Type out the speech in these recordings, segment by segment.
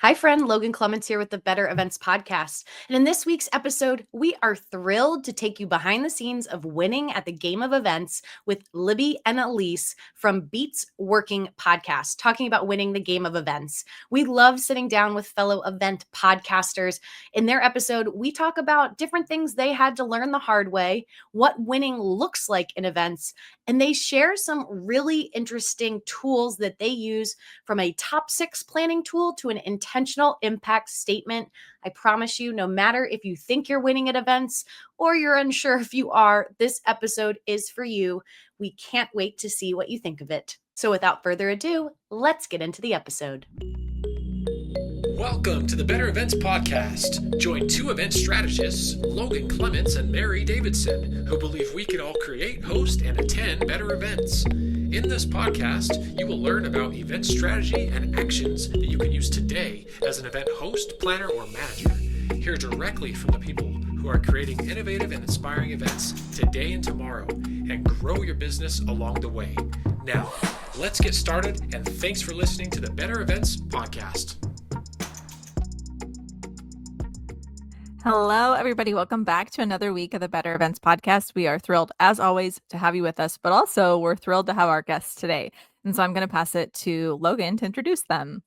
Hi, friend. Logan Clements here with the Better Events Podcast. And in this week's episode, we are thrilled to take you behind the scenes of winning at the game of events with Libby and Alysse from Beats Working Podcast, talking about winning the game of events. We love sitting down with fellow event podcasters. In their episode, we talk about different things they had to learn the hard way, what winning looks like in events, and they share some really interesting tools that they use, from a top 6 planning tool to an intentional impact statement. I promise you, no matter if you think you're winning at events or you're unsure if you are, this episode is for you. We can't wait to see what you think of it. So without further ado, let's get into the episode. Welcome to the Better Events Podcast. Join two event strategists, Logan Clements and Mary Davidson, who believe we can all create, host, and attend better events. In this podcast, you will learn about event strategy and actions that you can use today as an event host, planner, or manager. Hear directly from the people who are creating innovative and inspiring events today and tomorrow, and grow your business along the way. Now, let's get started, and thanks for listening to the Better Events Podcast. Hello, everybody. Welcome back to another week of the Better Events Podcast. We are thrilled, as always, to have you with us, but also we're thrilled to have our guests today. And so I'm going to pass it to Logan to introduce them.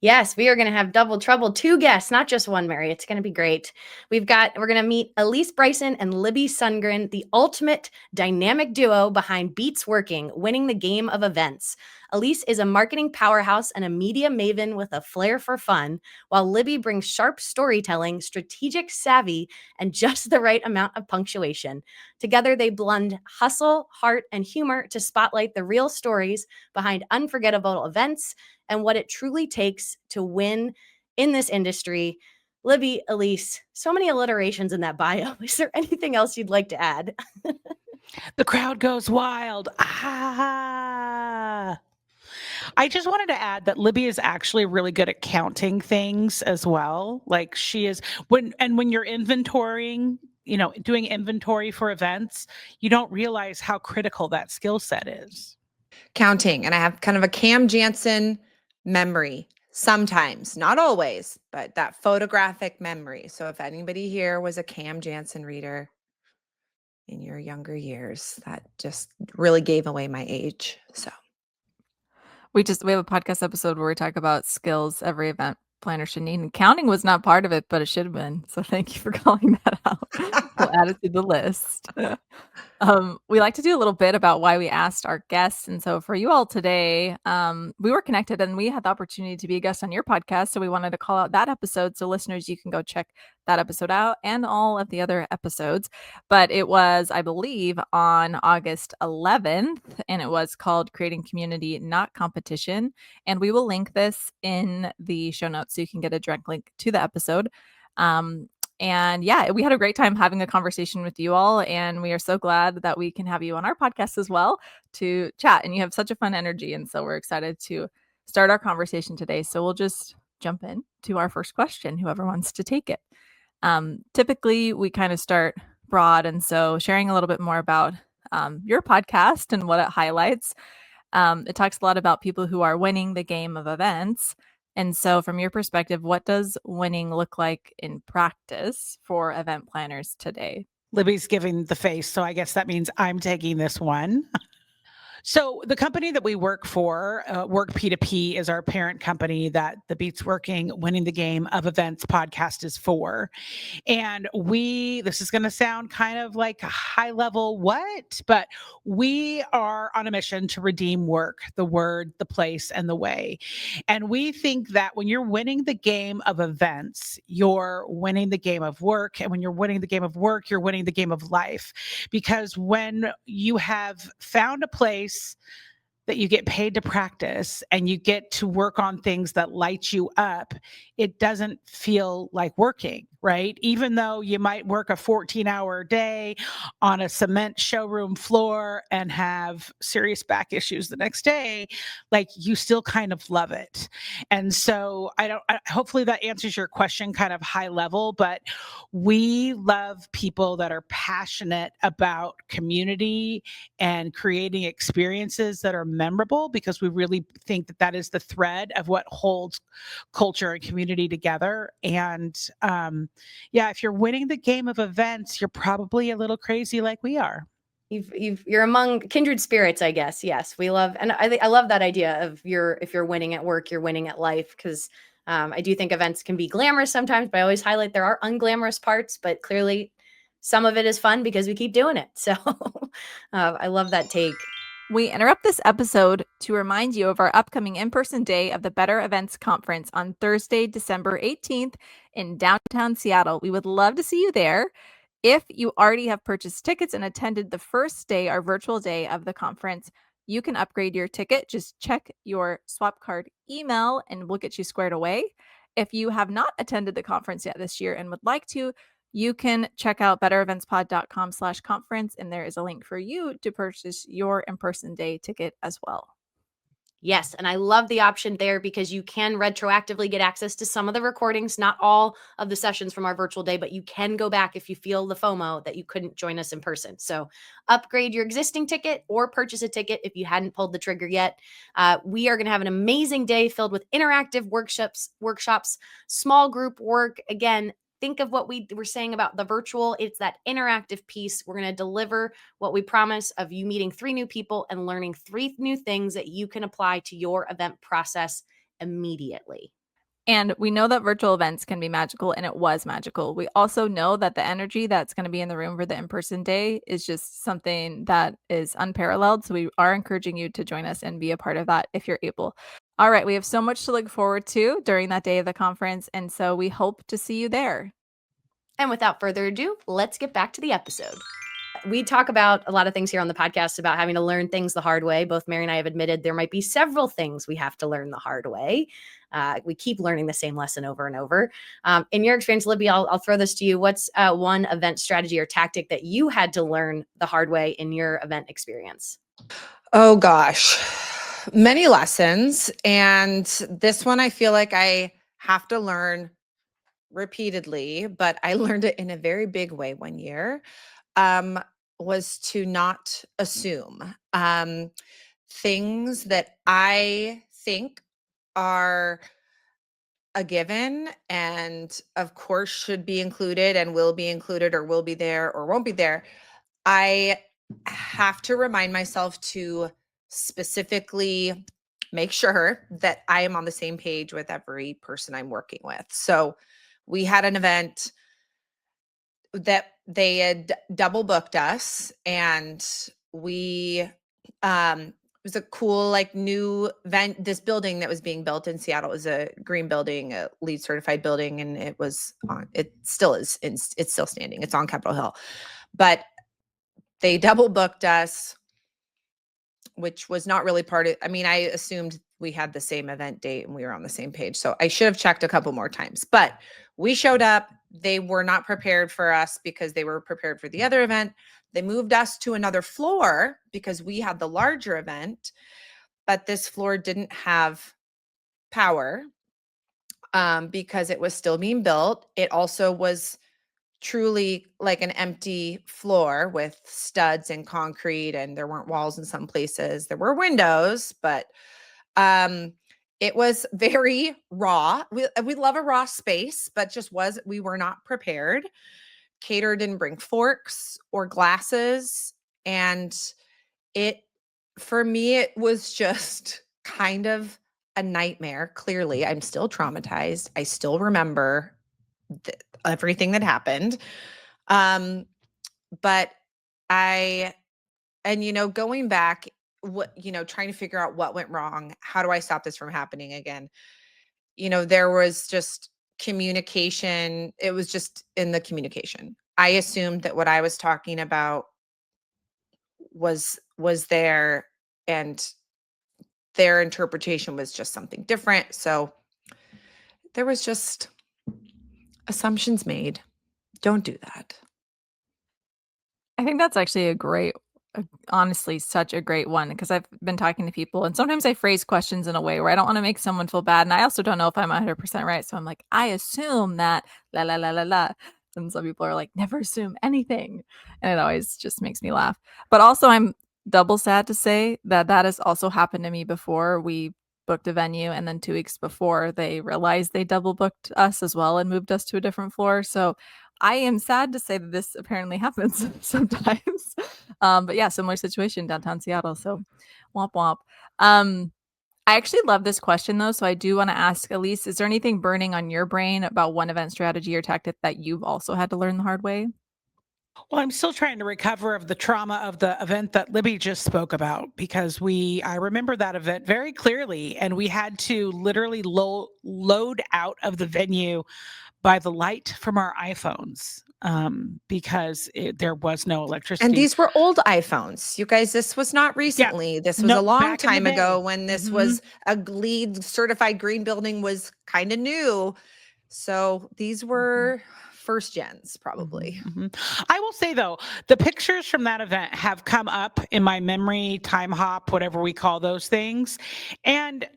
Yes, we are going to have double trouble. 2 guests, not just one, Mary. It's going to be great. We're going to meet Alysse Bryson and Libby Sundgren, the ultimate dynamic duo behind Beats Working, winning the game of events. Alysse is a marketing powerhouse and a media maven with a flair for fun, while Libby brings sharp storytelling, strategic savvy, and just the right amount of punctuation. Together, they blend hustle, heart, and humor to spotlight the real stories behind unforgettable events and what it truly takes to win in this industry. Libby, Alysse, so many alliterations in that bio. Is there anything else you'd like to add? The crowd goes wild. Ah. I just wanted to add that Libby is actually really good at counting things as well. Like she is when you're inventorying, doing inventory for events, you don't realize how critical that skill set is. Counting. And I have kind of a Cam Jansen memory sometimes, not always, but that photographic memory. So if anybody here was a Cam Jansen reader in your younger years, that just really gave away my age. So we have a podcast episode where we talk about skills every event planner should need, and counting was not part of it, but it should have been. So thank you for calling that out. We'll add it to the list. We like to do a little bit about why we asked our guests. And so for you all today, we were connected and we had the opportunity to be a guest on your podcast. So we wanted to call out that episode. So listeners, you can go check that episode out and all of the other episodes. But it was, I believe, on August 11th, and it was called Creating Community, Not Competition. And we will link this in the show notes so you can get a direct link to the episode. And yeah, we had a great time having a conversation with you all. And we are so glad that we can have you on our podcast as well to chat. And you have such a fun energy. And so we're excited to start our conversation today. So we'll just jump in to our first question, whoever wants to take it. Typically, we kind of start broad. And so sharing a little bit more about your podcast and what it highlights. It talks a lot about people who are winning the game of events. And so from your perspective, what does winning look like in practice for event planners today? Libby's giving the face, so I guess that means I'm taking this one. So the company that we work for, Work P2P, is our parent company that the Beats Working, Winning the Game of Events podcast is for. And this is going to sound kind of like a high level what, but we are on a mission to redeem work, the word, the place, and the way. And we think that when you're winning the game of events, you're winning the game of work. And when you're winning the game of work, you're winning the game of life. Because when you have found a place that you get paid to practice and you get to work on things that light you up, it doesn't feel like working. right? Even though you might work a 14-hour day on a cement showroom floor and have serious back issues the next day, like you still kind of love it. And so hopefully that answers your question kind of high level, but we love people that are passionate about community and creating experiences that are memorable, because we really think that that is the thread of what holds culture and community together. And yeah, if you're winning the game of events, you're probably a little crazy like we are. You're among kindred spirits, I guess. Yes, we love, and I love that idea of if you're winning at work, you're winning at life, because I do think events can be glamorous sometimes, but I always highlight there are unglamorous parts, but clearly some of it is fun because we keep doing it. So I love that take. We interrupt this episode to remind you of our upcoming in-person day of the Better Events Conference on Thursday, December 18th in downtown Seattle. We would love to see you there. If you already have purchased tickets and attended the first day, our virtual day of the conference, you can upgrade your ticket. Just check your swap card email and we'll get you squared away. If you have not attended the conference yet this year and would like to, you can check out bettereventspod.com/conference, and there is a link for you to purchase your in-person day ticket as well. Yes, and I love the option there because you can retroactively get access to some of the recordings, not all of the sessions from our virtual day, but you can go back if you feel the FOMO that you couldn't join us in person. So upgrade your existing ticket or purchase a ticket if you hadn't pulled the trigger yet. We are going to have an amazing day filled with interactive workshops, small group work. Again, think of what we were saying about the virtual. It's that interactive piece. We're going to deliver what we promise of you meeting 3 new people and learning 3 new things that you can apply to your event process immediately. And we know that virtual events can be magical, and it was magical. We also know that the energy that's going to be in the room for the in-person day is just something that is unparalleled. So we are encouraging you to join us and be a part of that if you're able. All right, we have so much to look forward to during that day of the conference, and so we hope to see you there. And without further ado, let's get back to the episode. We talk about a lot of things here on the podcast about having to learn things the hard way. Both Mary and I have admitted there might be several things we have to learn the hard way. We keep learning the same lesson over and over. In your experience, Libby, I'll throw this to you. What's one event strategy or tactic that you had to learn the hard way in your event experience? Oh gosh, many lessons. And this one I feel like I have to learn repeatedly, but I learned it in a very big way one year, was to not assume things that I think are a given and of course should be included and will be included or will be there or won't be there. I have to remind myself to specifically make sure that I am on the same page with every person I'm working with. So we had an event that they had double booked us, and we it was a cool like new event. This building that was being built in Seattle was a green building, a LEED certified building, and it was on, it still is, it's still standing. It's on Capitol Hill. But they double booked us, which was not really part of, I mean, I assumed we had the same event date and we were on the same page. So I should have checked a couple more times, but we showed up. They were not prepared for us because they were prepared for the other event. They moved us to another floor because we had the larger event, but this floor didn't have power because it was still being built. It also was truly like an empty floor with studs and concrete, and there weren't walls in some places. There were windows, but it was very raw. We love a raw space, but we were not prepared. Cater didn't bring forks or glasses, and for me it was just kind of a nightmare. Clearly, I'm still traumatized. I still remember everything that happened. But going back, trying to figure out what went wrong, how do I stop this from happening again? There was just communication. It was just in the communication. I assumed that what I was talking about was there, and their interpretation was just something different. So there was just Assumptions made. Don't do that. I think that's actually honestly, such a great one because I've been talking to people and sometimes I phrase questions in a way where I don't want to make someone feel bad. And I also don't know if I'm 100% right. So I'm like, I assume that la la la la la. And some people are like, never assume anything. And it always just makes me laugh. But also, I'm double sad to say that that has also happened to me before. We booked a venue and then 2 weeks before they realized they double booked us as well and moved us to a different floor. So I am sad to say that this apparently happens sometimes. But yeah, similar situation downtown Seattle. So womp womp. I actually love this question though. So I do want to ask Alysse, is there anything burning on your brain about one event strategy or tactic that you've also had to learn the hard way? Well, I'm still trying to recover of the trauma of the event that Libby just spoke about because I remember that event very clearly, and we had to literally load out of the venue by the light from our iPhones because there was no And electricity. these were old iPhones. You guys, this was not recently. This was a No, long back in the time ago day. when this Mhm. was a LEED certified green building was kind of new. So these were first gens probably. I will say though, the pictures from that event have come up in my memory, time hop, whatever we call those things. And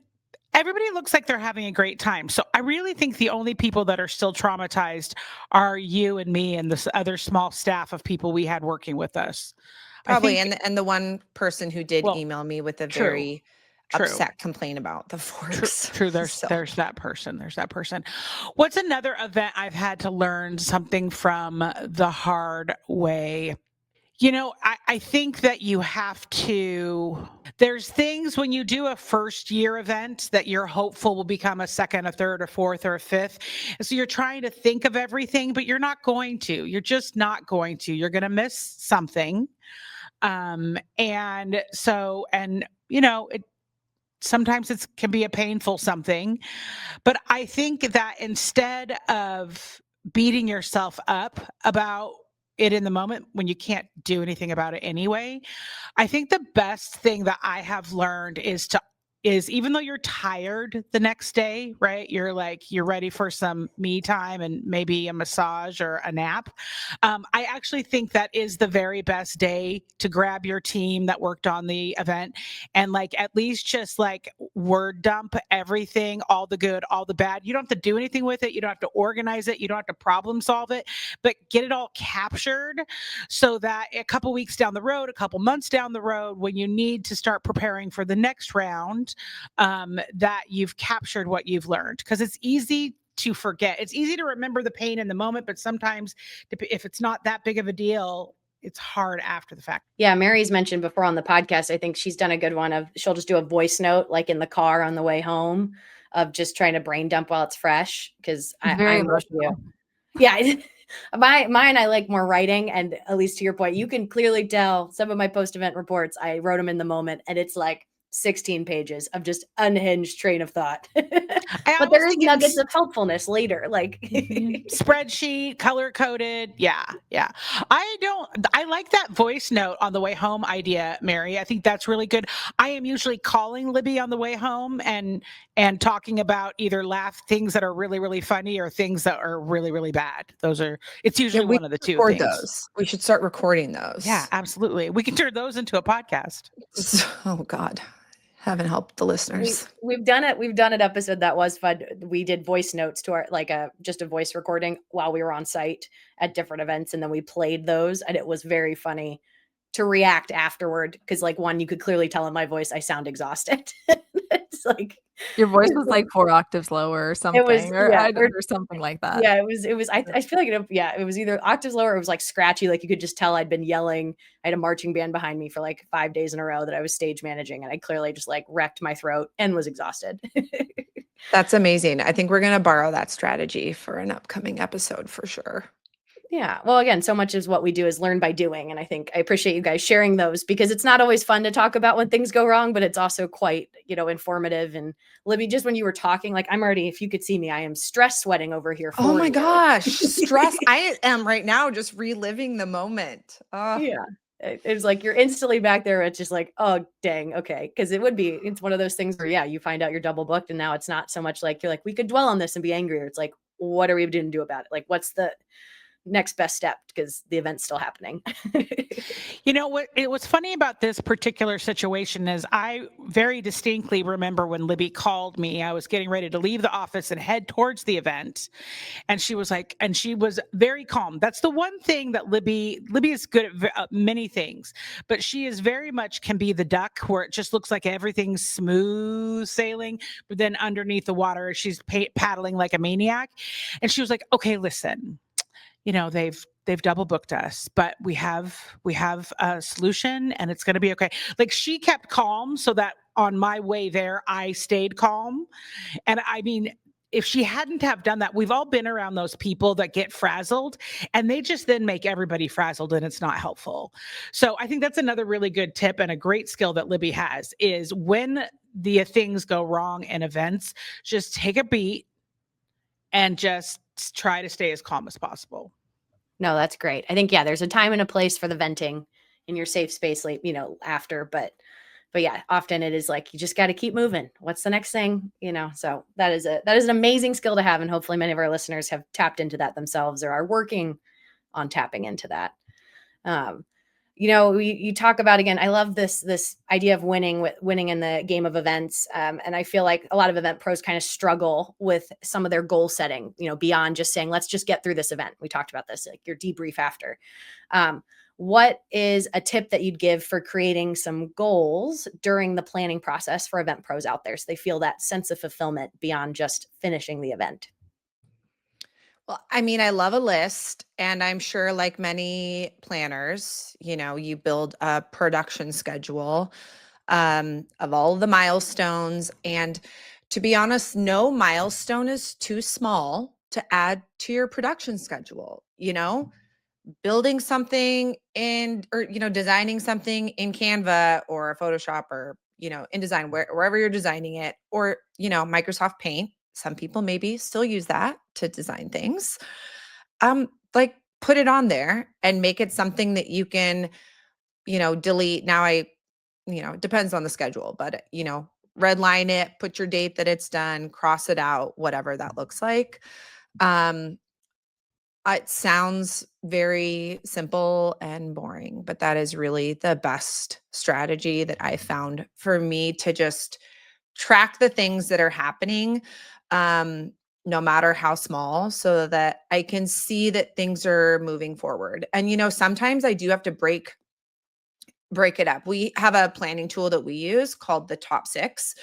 everybody looks like they're having a great time. So I really think the only people that are still traumatized are you and me and this other small staff of people we had working with us. I Probably. think, And the one person who did well, email me with a true, very true. upset complaint about the True, forks. true. There's So there's that person. There's that person. What's another event I've had to learn something from the hard way? I think that you have to, there's things when you do a first year event that you're hopeful will become a second, a third, a fourth, or a fifth. And so you're trying to think of everything, but you're not going to. You're just not going to. You're going to miss something. And so, it sometimes it can be a painful something. But I think that instead of beating yourself up about it in the moment when you can't do anything about it anyway, I think the best thing that I have learned is even though you're tired the next day, right? You're ready for some me time and maybe a massage or a nap. I actually think that is the very best day to grab your team that worked on the event and at least just word dump everything, all the good, all the bad. You don't have to do anything with it. You don't have to organize it. You don't have to problem solve it, but get it all captured so that a couple weeks down the road, a couple months down the road, when you need to start preparing for the next round, that you've captured what you've learned. Because it's easy to forget. It's easy to remember the pain in the moment, but sometimes if it's not that big of a deal, it's hard after the fact. Yeah, Mary's mentioned before on the podcast, I think she's done a good one of she'll just do a voice note like in the car on the way home of just trying to brain dump while it's fresh because Very I'm with you. emotional. Yeah. Mine, I like more writing. And at least to your point, you can clearly tell some of my post-event reports, I wrote them in the moment and it's like 16 pages of just unhinged train of thought. But always there is think nuggets of helpfulness later. Like spreadsheet, color coded. Yeah. I like that voice note on the way home idea, Mary. I think that's really good. I am usually calling Libby on the way home and talking about either things that are really, really funny or things that are really, really bad. It's usually we one of the two record things. those. We should start recording those. Yeah, absolutely. We can turn those into a podcast. Oh God. Heaven help the listeners. we've done it. We've done an episode that was fun. We did voice notes to our just a voice recording while we were on site at different events, and then we played those, and it was very funny to react afterward because one, you could clearly tell in my voice I sound exhausted. It's like Your voice was like 4 octaves lower or something, or something like that. Yeah, it was. I feel like it was either octaves lower or it was scratchy. Like you could just tell I'd been yelling. I had a marching band behind me for 5 days in a row that I was stage managing, and I clearly just wrecked my throat and was exhausted. That's amazing. I think we're going to borrow that strategy for an upcoming episode for sure. Yeah. Well, again, so much is what we do is learn by doing. And I think I appreciate you guys sharing those because it's not always fun to talk about when things go wrong, but it's also quite, informative. And Libby, just when you were talking, I'm already, if you could see me, I am stress sweating over here. Oh my gosh. Stress. I am right now just reliving the moment. Yeah. It was you're instantly back there. It's just oh, dang. Okay. Cause it's one of those things where, yeah, you find out you're double booked and now it's not so much you're we could dwell on this and be angry. Or it's what are we going to do about it? Like, what's the next best step? Because the event's still happening. You know what? What's funny about this particular situation is I very distinctly remember when Libby called me. I was getting ready to leave the office and head towards the event, and she was like, and she was very calm. That's the one thing that Libby is good at many things, but she is very much can be the duck where it just looks like everything's smooth sailing, but then underneath the water, she's paddling like a maniac. And she was like, okay, listen, you know, they've double booked us, but we have a solution and it's going to be okay. Like, she kept calm so that on my way there, I stayed calm. And I mean, if she hadn't have done that, we've all been around those people that get frazzled and they just then make everybody frazzled, and it's not helpful. So I think that's another really good tip and a great skill that Libby has, is when the things go wrong in events, just take a beat and just try to stay as calm as possible. No, that's great. I think, yeah, there's a time and a place for the venting in your safe space, like, you know, after, but yeah, often it is like, you just got to keep moving. What's the next thing? You know, so that is an amazing skill to have. And hopefully many of our listeners have tapped into that themselves or are working on tapping into that. You know, you talk about, again, I love this idea of winning in the game of events. And I feel like a lot of event pros kind of struggle with some of their goal setting, you know, beyond just saying, let's just get through this event. We talked about this, like your debrief after. What is a tip that you'd give for creating some goals during the planning process for event pros out there, so they feel that sense of fulfillment beyond just finishing the event? Well, I mean, I love a list, and I'm sure, like many planners, you know, you build a production schedule of all of the milestones. And to be honest, no milestone is too small to add to your production schedule. You know, building something or, you know, designing something in Canva or Photoshop or, you know, InDesign, wherever you're designing it, or, you know, Microsoft Paint. Some people maybe still use that to design things. Like, put it on there and make it something that you can, you know, delete. Now, you know, it depends on the schedule, but, you know, redline it, put your date that it's done, cross it out, whatever that looks like. It sounds very simple and boring, but that is really the best strategy that I found for me to just track the things that are happening, um, no matter how small, so that I can see that things are moving forward. And, you know, sometimes I do have to break it up. We have a planning tool that we use called the Top Six.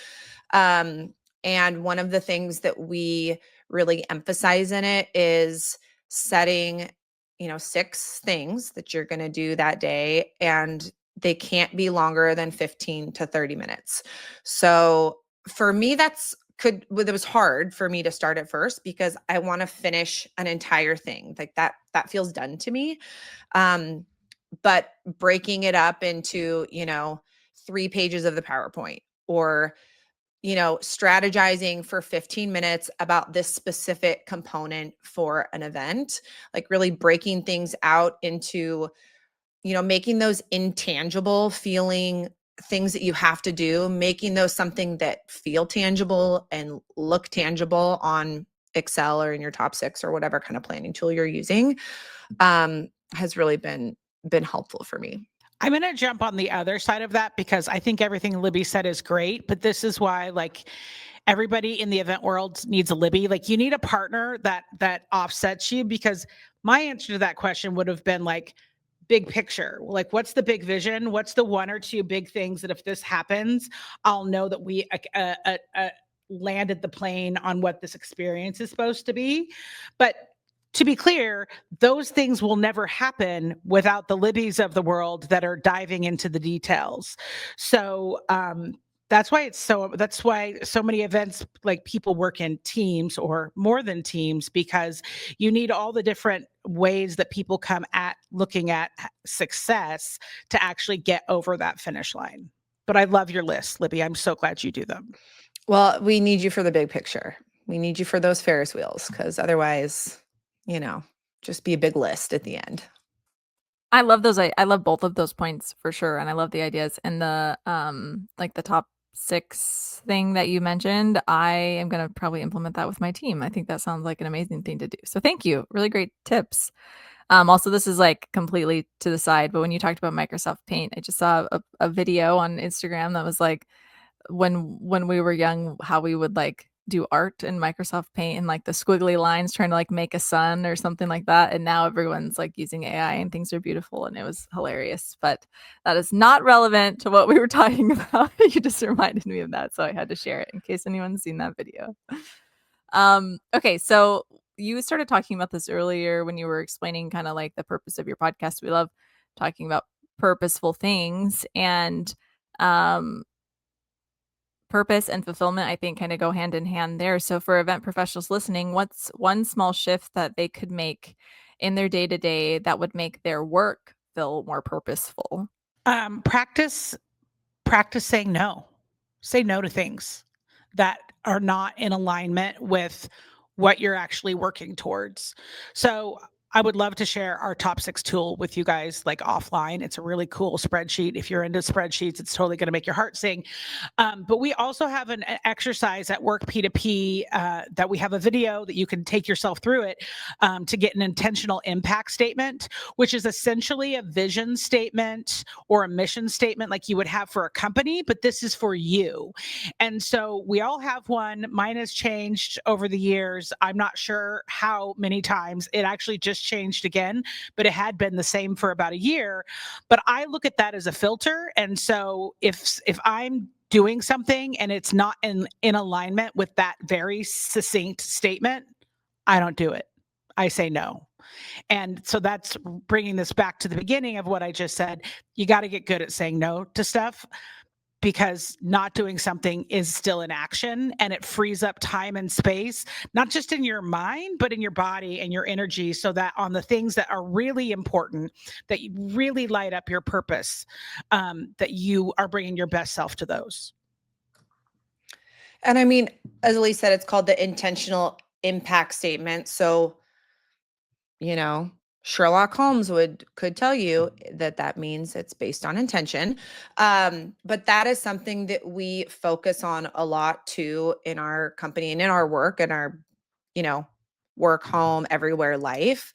And one of the things that we really emphasize in it is setting, you know, 6 things that you're going to do that day, and they can't be longer than 15 to 30 minutes. So for me, it was hard for me to start at first because I want to finish an entire thing. Like, that feels done to me. But breaking it up into, you know, 3 pages of the PowerPoint, or, you know, strategizing for 15 minutes about this specific component for an event, like really breaking things out into, you know, making those intangible feeling things that you have to do, making those something that feel tangible and look tangible on Excel or in your Top Six or whatever kind of planning tool you're using, has really been helpful for me. I'm going to jump on the other side of that because I think everything Libby said is great, but this is why, like, everybody in the event world needs a Libby. Like, you need a partner that offsets you, because my answer to that question would have been like, big picture. Like, what's the big vision? What's the 1 or 2 big things that if this happens, I'll know that we landed the plane on what this experience is supposed to be. But to be clear, those things will never happen without the Libbies of the world that are diving into the details. So that's why so many events, like, people work in teams or more than teams, because you need all the different ways that people come at looking at success to actually get over that finish line. But I love your list, Libby. I'm so glad you do them. Well, we need you for the big picture. We need you for those Ferris wheels, because otherwise, you know, just be a big list at the end. I love those. I love both of those points for sure, and I love the ideas and the like the top 6 thing that you mentioned, I am going to probably implement that with my team. I think that sounds like an amazing thing to do. So thank you. Really great tips. Also, this is like completely to the side, but when you talked about Microsoft Paint, I just saw a video on Instagram that was like when we were young, how we would like do art in Microsoft Paint and like the squiggly lines trying to like make a sun or something like that. And now everyone's like using AI and things are beautiful, and it was hilarious. But that is not relevant to what we were talking about. You just reminded me of that, so I had to share it in case anyone's seen that video. Okay, so you started talking about this earlier when you were explaining kind of like the purpose of your podcast. We love talking about purposeful things, and purpose and fulfillment, I think, kind of go hand in hand there. So for event professionals listening, what's one small shift that they could make in their day-to-day that would make their work feel more purposeful? Practice saying no. Say no to things that are not in alignment with what you're actually working towards. So I would love to share our top 6 tool with you guys like offline. It's a really cool spreadsheet. If you're into spreadsheets, it's totally going to make your heart sing. But we also have an exercise at Work P2P that we have a video that you can take yourself through it to get an intentional impact statement, which is essentially a vision statement or a mission statement like you would have for a company, but this is for you. And so we all have one. Mine has changed over the years. I'm not sure how many times. It actually just changed again, but it had been the same for about a year. But I look at that as a filter. And so if I'm doing something and it's not in alignment with that very succinct statement, I don't do it. I say no. And so that's bringing this back to the beginning of what I just said. You got to get good at saying no to stuff, because not doing something is still an action, and it frees up time and space, not just in your mind, but in your body and your energy, so that on the things that are really important, that you really light up your purpose, that you are bringing your best self to those. And I mean, as Alysse said, it's called the intentional impact statement. So, Sherlock Holmes could tell you that means it's based on intention. But that is something that we focus on a lot too in our company and in our work and our, work, home, everywhere life.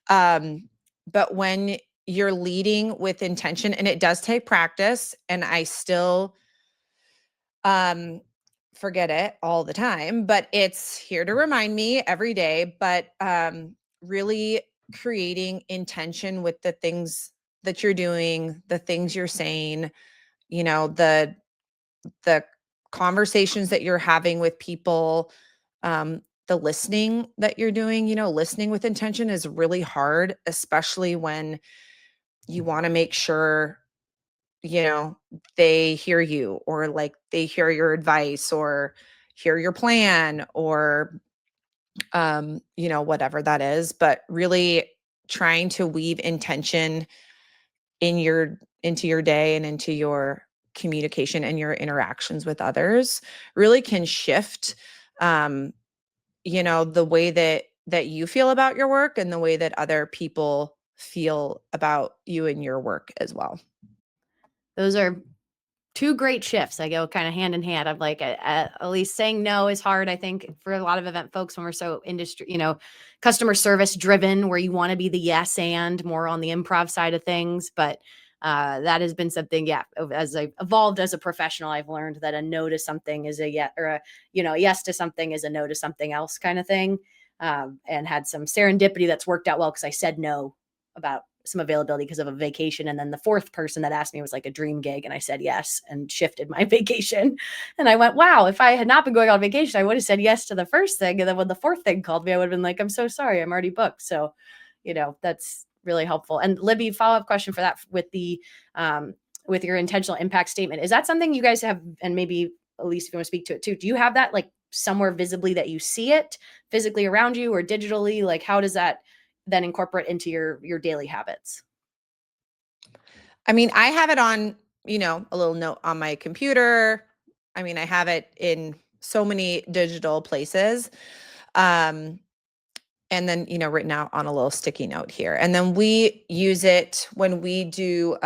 But when you're leading with intention, and it does take practice, and I still forget it all the time, but it's here to remind me every day. But really creating intention with the things that you're doing, the things you're saying, the conversations that you're having with people, the listening that you're doing. Listening with intention is really hard, especially when you want to make sure they hear you, or like they hear your advice or hear your plan, or whatever that is. But really trying to weave intention into your day and into your communication and your interactions with others really can shift the way that you feel about your work, and the way that other people feel about you and your work as well. Those are 2 great shifts. I go kind of hand in hand. I'm like, at least saying no is hard, I think, for a lot of event folks when we're so industry, customer service driven, where you want to be the yes and more on the improv side of things. But that has been something, as I've evolved as a professional, I've learned that a no to something is a yes, or a yes to something is a no to something else kind of thing. And had some serendipity that's worked out well, because I said no about some availability because of a vacation. And then the 4th person that asked me was like a dream gig, and I said yes and shifted my vacation. And I went, wow, if I had not been going on vacation, I would have said yes to the first thing. And then when the 4th thing called me, I would have been like, I'm so sorry, I'm already booked. So, that's really helpful. And Libby, follow-up question for that with your intentional impact statement. Is that something you guys have, and maybe Alysse, if you want to speak to it too, do you have that like somewhere visibly that you see it physically around you, or digitally? Like, how does that then incorporate into your daily habits? I mean, I have it on, a little note on my computer. I mean, I have it in so many digital places. And then, written out on a little sticky note here. And then we use it when we do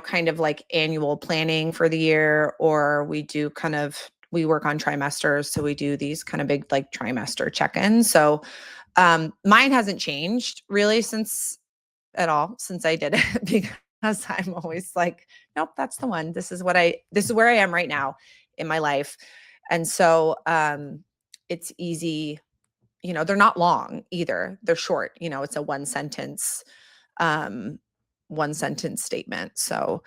kind of like annual planning for the year, or we work on trimesters. So we do these kind of big like trimester check-ins. So mine hasn't changed really since I did it because I'm always like, nope, that's the one. This is where I am right now in my life. And so it's easy, they're not long either. They're short, it's a one sentence statement. So,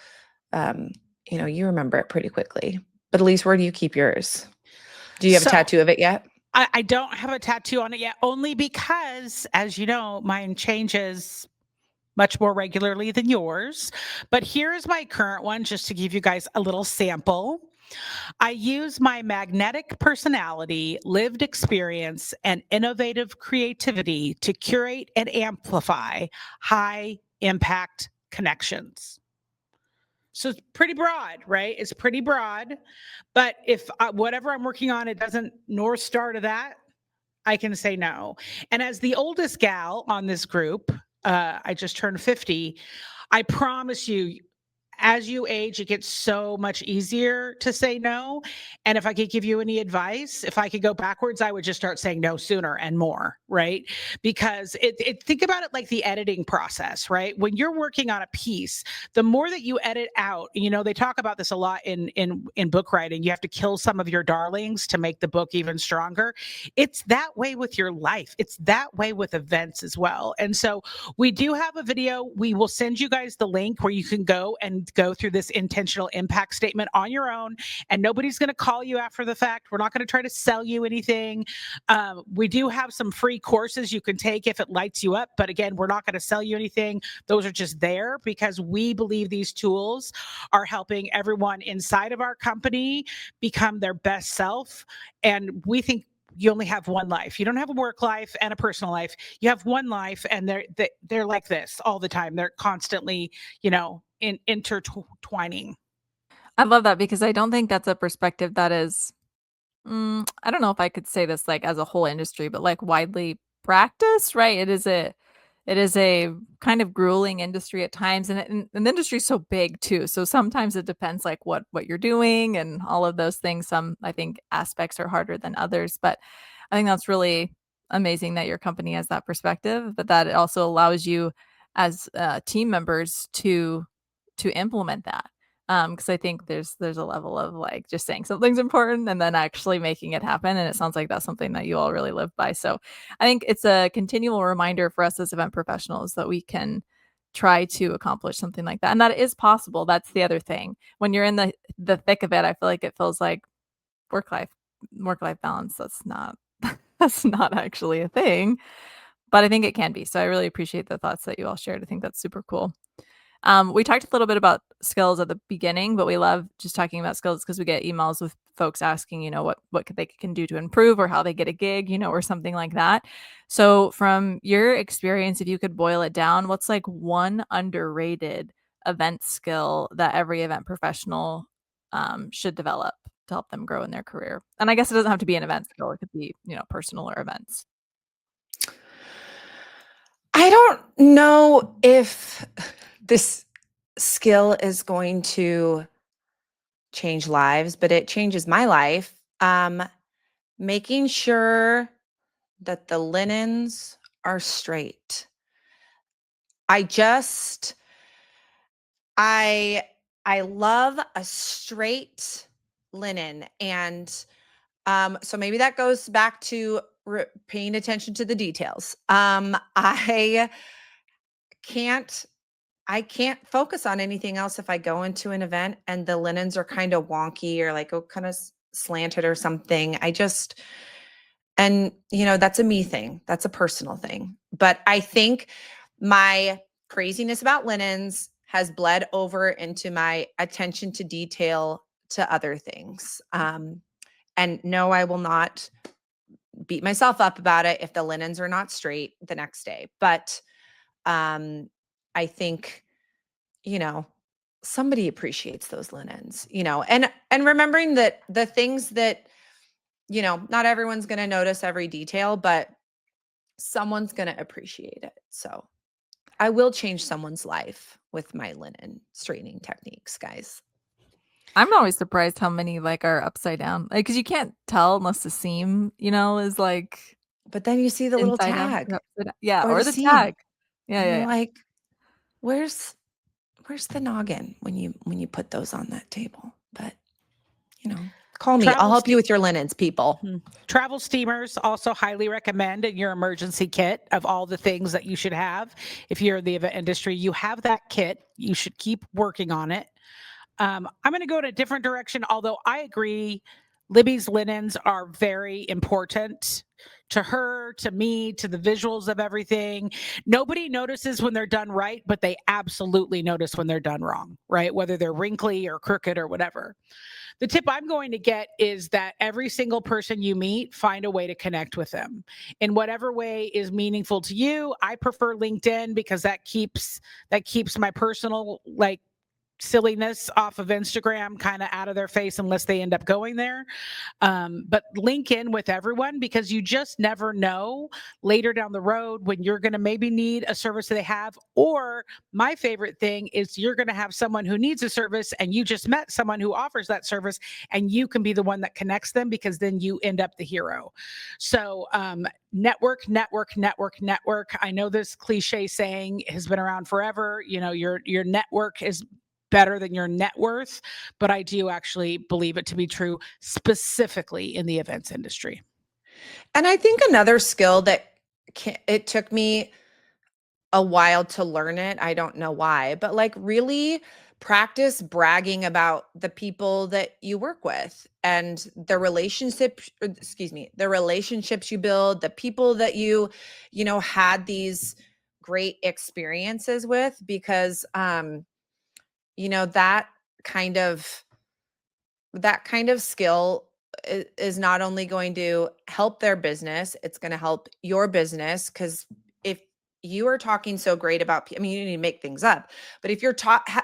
you remember it pretty quickly. But Alysse, where do you keep yours? Do you have a tattoo of it yet? I don't have a tattoo on it yet, only because, as you know, mine changes much more regularly than yours. But here's my current one, just to give you guys a little sample. I use my magnetic personality, lived experience, and innovative creativity to curate and amplify high impact connections. So it's pretty broad, right? It's pretty broad. But if whatever I'm working on, it doesn't North Star to that, I can say no. And as the oldest gal on this group, I just turned 50. I promise you, as you age, it gets so much easier to say no. And if I could give you any advice, if I could go backwards, I would just start saying no sooner and more, right? Because think about it like the editing process, right? When you're working on a piece, the more that you edit out, they talk about this a lot in book writing. You have to kill some of your darlings to make the book even stronger. It's that way with your life. It's that way with events as well. And so we do have a video. We will send you guys the link where you can go through this intentional impact statement on your own, and nobody's going to call you after the fact. We're not going to try to sell you anything. We do have some free courses you can take if it lights you up, but again, we're not going to sell you anything. Those are just there because we believe these tools are helping everyone inside of our company become their best self, and we think you only have one life. You don't have a work life and a personal life. You have one life, and they're like this all the time. They're constantly, intertwining. I love that because I don't think that's a perspective that is, I don't know if I could say this like as a whole industry, but like widely practiced, right? It is a kind of grueling industry at times, and the industry is so big too. So sometimes it depends like what you're doing and all of those things. Some, I think, aspects are harder than others, but I think that's really amazing that your company has that perspective, but that it also allows you as team members to implement that. Because I think there's a level of like just saying something's important and then actually making it happen. And it sounds like that's something that you all really live by. So I think it's a continual reminder for us as event professionals that we can try to accomplish something like that. And that is possible. That's the other thing. When you're in the thick of it, I feel like it feels like work-life balance. That's not actually a thing. But I think it can be. So I really appreciate the thoughts that you all shared. I think that's super cool. We talked a little bit about skills at the beginning, but we love just talking about skills because we get emails with folks asking, what they can do to improve or how they get a gig, or something like that. So from your experience, if you could boil it down, what's like one underrated event skill that every event professional should develop to help them grow in their career? And I guess it doesn't have to be an event skill. It could be, personal or events. I don't know if this skill is going to change lives, but it changes my life. Making sure that the linens are straight. I love a straight linen. And so maybe that goes back to paying attention to the details. I can't focus on anything else if I go into an event and the linens are kind of wonky or like kind of slanted or something. That's a me thing. That's a personal thing. But I think my craziness about linens has bled over into my attention to detail to other things. And no, I will not beat myself up about it if the linens are not straight the next day. But I think, somebody appreciates those linens, and remembering that the things that, not everyone's going to notice every detail, but someone's going to appreciate it. So I will change someone's life with my linen straightening techniques, guys. I'm always surprised how many like are upside down. Like, because you can't tell unless the seam, is like But then you see the little inside down tag or upside down. Yeah, or or the the seam, tag. Yeah, and yeah, you're yeah. like, where's the noggin when you put those on that table? But call me. I'll help you with your linens, people. Travel steamers also highly recommend in your emergency kit of all the things that you should have. If you're in the event industry, you have that kit. You should keep working on it. I'm going to go in a different direction, although I agree Libby's linens are very important to her, to me, to the visuals of everything. Nobody notices when they're done right, but they absolutely notice when they're done wrong, right? Whether they're wrinkly or crooked or whatever. The tip I'm going to get is that every single person you meet, find a way to connect with them in whatever way is meaningful to you. I prefer LinkedIn because that keeps my personal silliness off of Instagram kind of out of their face unless they end up going there. But link in with everyone because you just never know later down the road when you're going to maybe need a service that they have. Or my favorite thing is you're going to have someone who needs a service and you just met someone who offers that service and you can be the one that connects them because then you end up the hero. So network. I know this cliche saying has been around forever. Your network is better than your net worth, but I do actually believe it to be true specifically in the events industry. And I think another skill that it took me a while to learn it. I don't know why, but like really practice bragging about the people that you work with and the relationships you build, the people that you had these great experiences with, because that kind of skill is not only going to help their business, it's going to help your business. Because if you are talking so great about, you need to make things up, but if you're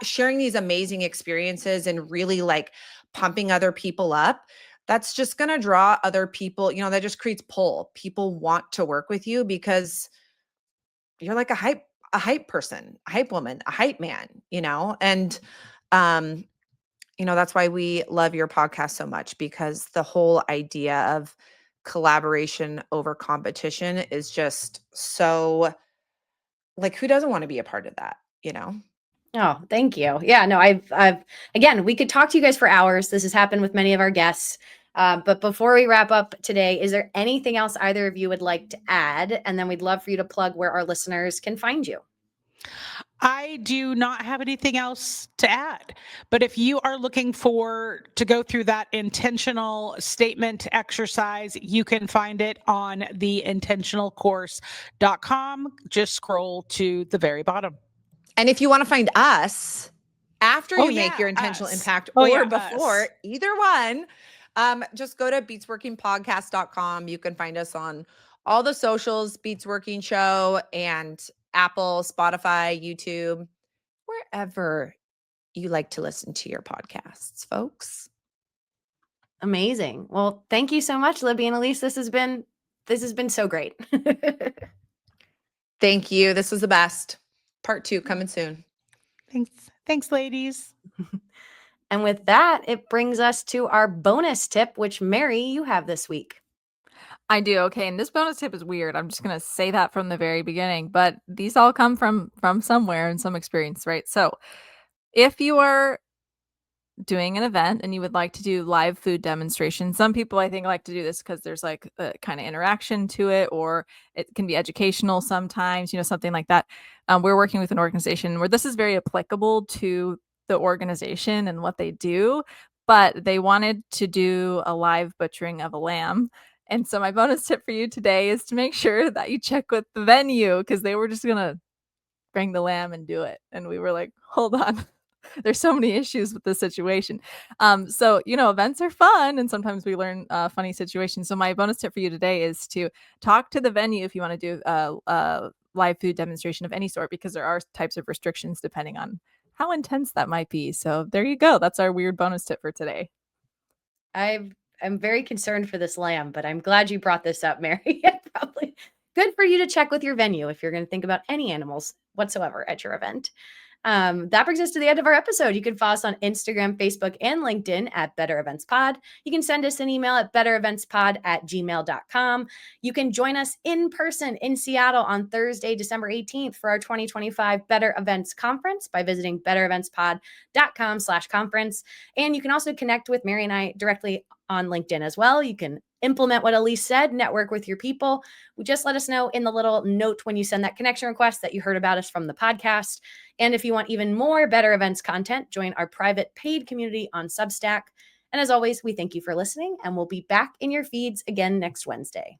sharing these amazing experiences and really like pumping other people up, that's just going to draw other people, that just creates pull. People want to work with you because you're like a hype person, a hype woman, a hype man, and that's why we love your podcast so much, because the whole idea of collaboration over competition is just so, like, who doesn't want to be a part of that, Oh, thank you. Yeah, no, I've again, we could talk to you guys for hours. This has happened with many of our guests. But before we wrap up today, is there anything else either of you would like to add? And then we'd love for you to plug where our listeners can find you. I do not have anything else to add, but if you are looking to go through that intentional statement exercise, you can find it on the intentionalcourse.com. Just scroll to the very bottom. And if you want to find us after you make your intentional impact or before, us. Either one, just go to beatsworkingpodcast.com. You can find us on all the socials, Beats Working Show, and Apple, Spotify, YouTube, wherever you like to listen to your podcasts, folks. Amazing. Well, thank you so much, Libby and Alysse. This has been so great. Thank you. This was the best. Part 2 coming soon. Thanks, ladies. And with that, it brings us to our bonus tip, which Mary, you have this week. I do. Okay. And this bonus tip is weird. I'm just going to say that from the very beginning, but these all come from somewhere and some experience, right? So if you are doing an event and you would like to do live food demonstrations, some people I think like to do this because there's like a kind of interaction to it, or it can be educational sometimes, something like that. We're working with an organization where this is very applicable to the organization and what they do, but they wanted to do a live butchering of a lamb. And so my bonus tip for you today is to make sure that you check with the venue, because they were just going to bring the lamb and do it. And we were like, hold on. There's so many issues with this situation. So, events are fun and sometimes we learn funny situations. So my bonus tip for you today is to talk to the venue if you want to do a live food demonstration of any sort, because there are types of restrictions depending on how intense that might be. So there you go. That's our weird bonus tip for today. I'm very concerned for this lamb, but I'm glad you brought this up, Mary. It good for you to check with your venue if you're going to think about any animals whatsoever at your event. That brings us to the end of our episode. You can follow us on Instagram, Facebook, and LinkedIn at Better Events Pod. You can send us an email at bettereventspod@gmail.com. You can join us in person in Seattle on Thursday, December 18th for our 2025 Better Events Conference by visiting bettereventspod.com/conference. And you can also connect with Mary and I directly on LinkedIn as well. You can implement what Alysse said, network with your people. Just let us know in the little note when you send that connection request that you heard about us from the podcast. And if you want even more Better Events content, join our private paid community on Substack. And as always, we thank you for listening, and we'll be back in your feeds again next Wednesday.